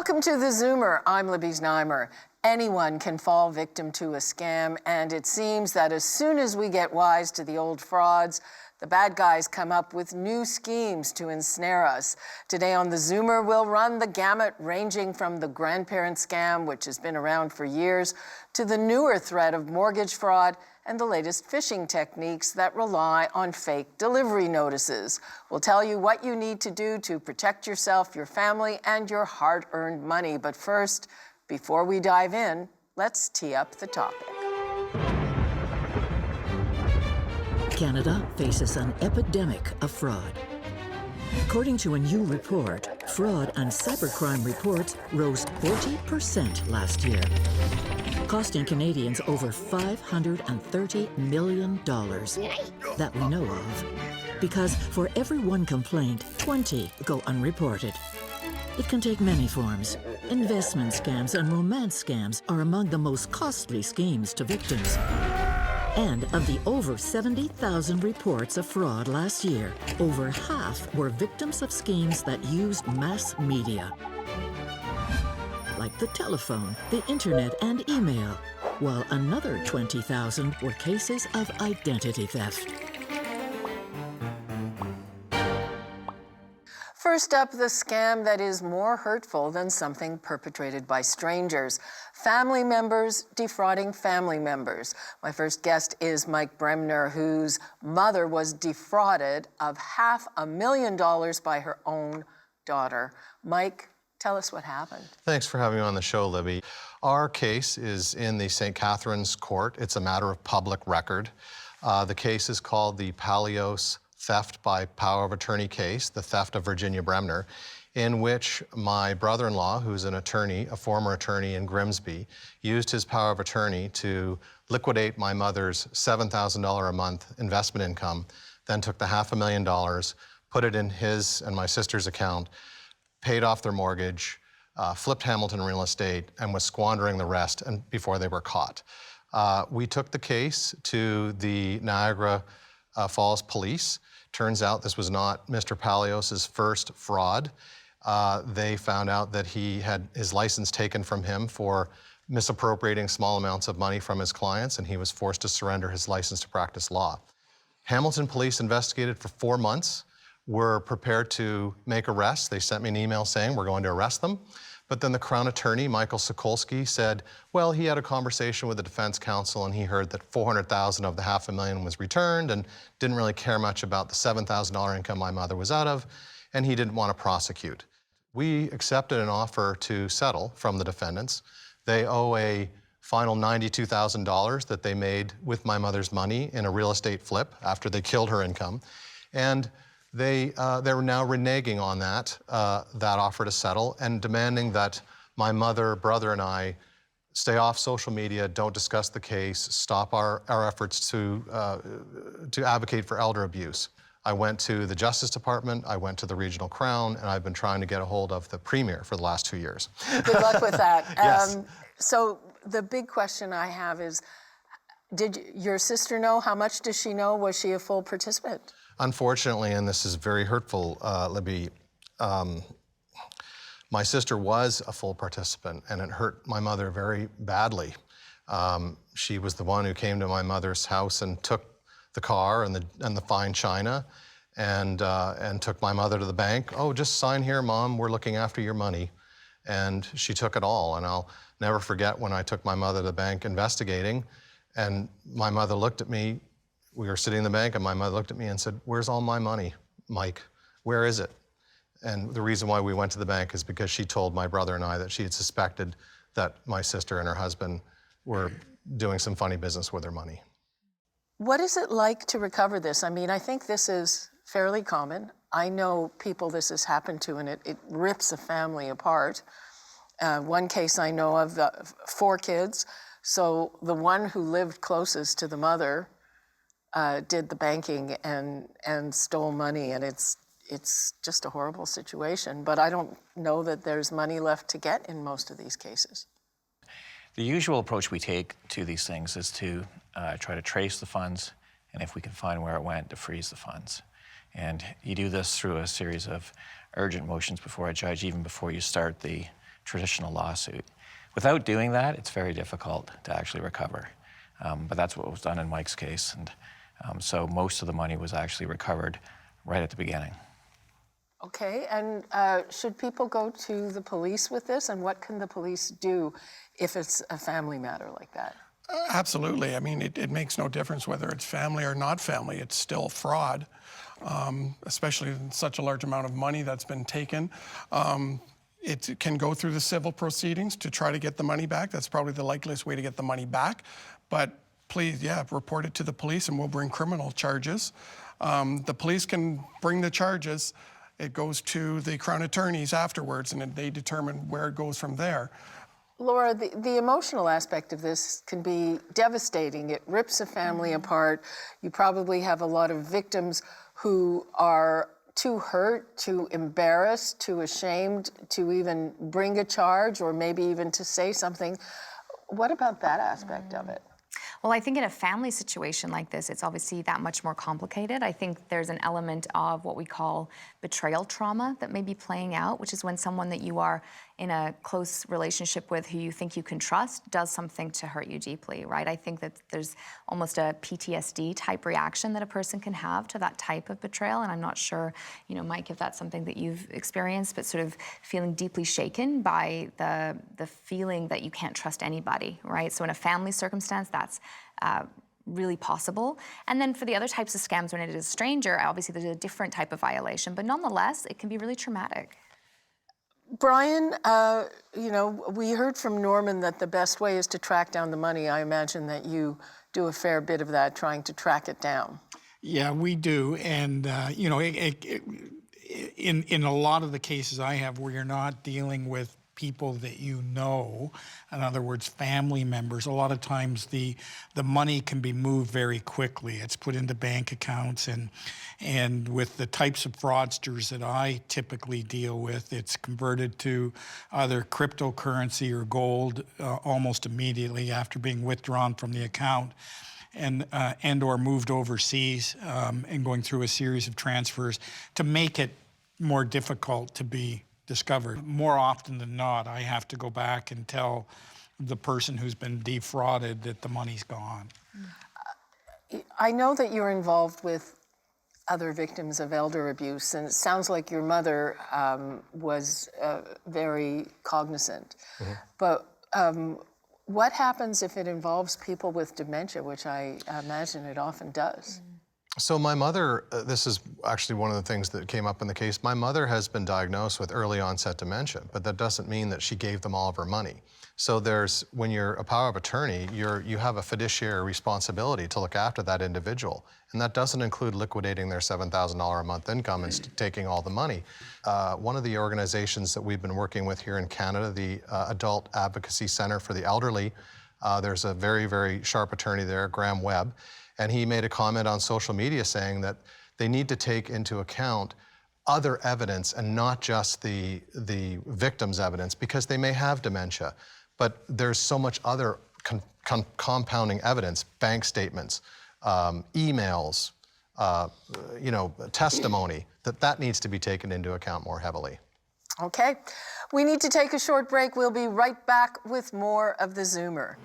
Welcome to the Zoomer. I'm Libby Znaimer. Anyone can fall victim to a scam, and it seems that as soon as we get wise to the old frauds, the bad guys come up with new schemes to ensnare us. Today on the Zoomer, we'll run the gamut, ranging from the grandparent scam, which has been around for years, to the newer threat of mortgage fraud and the latest phishing techniques that rely on fake delivery notices. We'll tell you what you need to do to protect yourself, your family, and your hard-earned money. But first, before we dive in, let's tee up the topic. Canada faces an epidemic of fraud. According to a new report, fraud and cybercrime reports rose 40% last year, costing Canadians over $530 million that we know of. Because for every one complaint, 20 go unreported. It can take many forms. Investment scams and romance scams are among the most costly schemes to victims. And of the over 70,000 reports of fraud last year, over half were victims of schemes that used mass media, like the telephone, the internet, and email, while another 20,000 were cases of identity theft. First up, the scam that is more hurtful than something perpetrated by strangers. Family members defrauding family members. My first guest is Mike Bremner, whose mother was defrauded of $500,000 by her own daughter. Mike, tell us what happened. Thanks for having me on the show, Libby. Our case is in the St. Catharines Court. It's a matter of public record. The case is called the Palios theft by power of attorney case, the theft of Virginia Bremner, in which my brother-in-law, who's an attorney, a former attorney in Grimsby, used his power of attorney to liquidate my mother's $7,000 a month investment income, then took the $500,000, put it in his and my sister's account, paid off their mortgage, flipped Hamilton real estate, and was squandering the rest before they were caught. We took the case to the Niagara Falls Police. Turns out this was not Mr. Palios' first fraud. They found out that he had his license taken from him for misappropriating small amounts of money from his clients, and he was forced to surrender his license to practice law. Hamilton Police investigated for 4 months, were prepared to make arrests. They sent me an email saying we're going to arrest them. But then the Crown Attorney, Michael Sokolsky, said, well, he had a conversation with the defense counsel and he heard that $400,000 of the $500,000 was returned and didn't really care much about the $7,000 income my mother was out of, and he didn't want to prosecute. We accepted an offer to settle from the defendants. They owe a final $92,000 that they made with my mother's money in a real estate flip after they killed her income. And they're now reneging on that offer to settle and demanding that my mother, brother, and I stay off social media, don't discuss the case, stop our efforts to advocate for elder abuse. I went to the Justice Department, I went to the Regional Crown, and I've been trying to get a hold of the Premier for the last 2 years. Good luck with that. Yes. So the big question I have is, did your sister know? How much does she know? Was she a full participant? Unfortunately, and this is very hurtful, Libby, my sister was a full participant, and it hurt my mother very badly. She was the one who came to my mother's house and took the car and the fine china, and took my mother to the bank. Oh, just sign here, Mom. We're looking after your money. And she took it all. And I'll never forget when I took my mother to the bank investigating, and my mother looked at me. We were sitting in the bank, and my mother looked at me and said, "Where's all my money, Mike? Where is it?" And the reason why we went to the bank is because she told my brother and I that she had suspected that my sister and her husband were doing some funny business with their money. What is it like to recover this? I mean, I think this is fairly common. I know people this has happened to, and it rips a family apart. One case I know of, 4 kids. So the one who lived closest to the mother did the banking and stole money, and it's just a horrible situation. But I don't know that there's money left to get in most of these cases. The usual approach we take to these things is to try to trace the funds, and if we can find where it went, to freeze the funds. And you do this through a series of urgent motions before a judge, even before you start the traditional lawsuit. Without doing that, it's very difficult to actually recover. But that's what was done in Mike's case. And so most of the money was actually recovered right at the beginning. Okay, and should people go to the police with this? And what can the police do if it's a family matter like that? Absolutely. I mean, it makes no difference whether it's family or not family. It's still fraud, especially in such a large amount of money that's been taken. It can go through the civil proceedings to try to get the money back. That's probably the likeliest way to get the money back. But please, yeah, report it to the police and we'll bring criminal charges. The police can bring the charges. It goes to the Crown attorneys afterwards and they determine where it goes from there. Laura, the emotional aspect of this can be devastating. It rips a family apart. You probably have a lot of victims who are too hurt, too embarrassed, too ashamed to even bring a charge or maybe even to say something. What about that aspect of it? Well, I think in a family situation like this, it's obviously that much more complicated. I think there's an element of what we call betrayal trauma that may be playing out, which is when someone that you are in a close relationship with who you think you can trust does something to hurt you deeply, right? I think that there's almost a PTSD type reaction that a person can have to that type of betrayal. And I'm not sure, you know, Mike, if that's something that you've experienced, but sort of feeling deeply shaken by the feeling that you can't trust anybody, right? So in a family circumstance, that's really possible. And then for the other types of scams, when it is a stranger, obviously there's a different type of violation, but nonetheless, it can be really traumatic. Brian, you know, we heard from Norman that the best way is to track down the money. I imagine that you do a fair bit of that, trying to track it down. Yeah, we do. And, you know, in a lot of the cases I have where you're not dealing with people that you know, in other words, family members, a lot of times the money can be moved very quickly. It's put into bank accounts, and with the types of fraudsters that I typically deal with, it's converted to either cryptocurrency or gold almost immediately after being withdrawn from the account, and or moved overseas and going through a series of transfers to make it more difficult to be discovered. More often than not, I have to go back and tell the person who's been defrauded that the money's gone. I know that you're involved with other victims of elder abuse, and it sounds like your mother was very cognizant. Mm-hmm. But what happens if it involves people with dementia, which I imagine it often does? So my mother, this is actually one of the things that came up in the case. My mother has been diagnosed with early onset dementia, but that doesn't mean that she gave them all of her money. So when you're a power of attorney, you have a fiduciary responsibility to look after that individual. And that doesn't include liquidating their $7,000 a month income and taking all the money. One of the organizations that we've been working with here in Canada, the Adult Advocacy Center for the Elderly, there's a very, very sharp attorney there, Graham Webb, and he made a comment on social media saying that they need to take into account other evidence and not just the victim's evidence, because they may have dementia, but there's so much other compounding evidence, bank statements, emails, you know, testimony, that needs to be taken into account more heavily. Okay, we need to take a short break. We'll be right back with more of the Zoomer.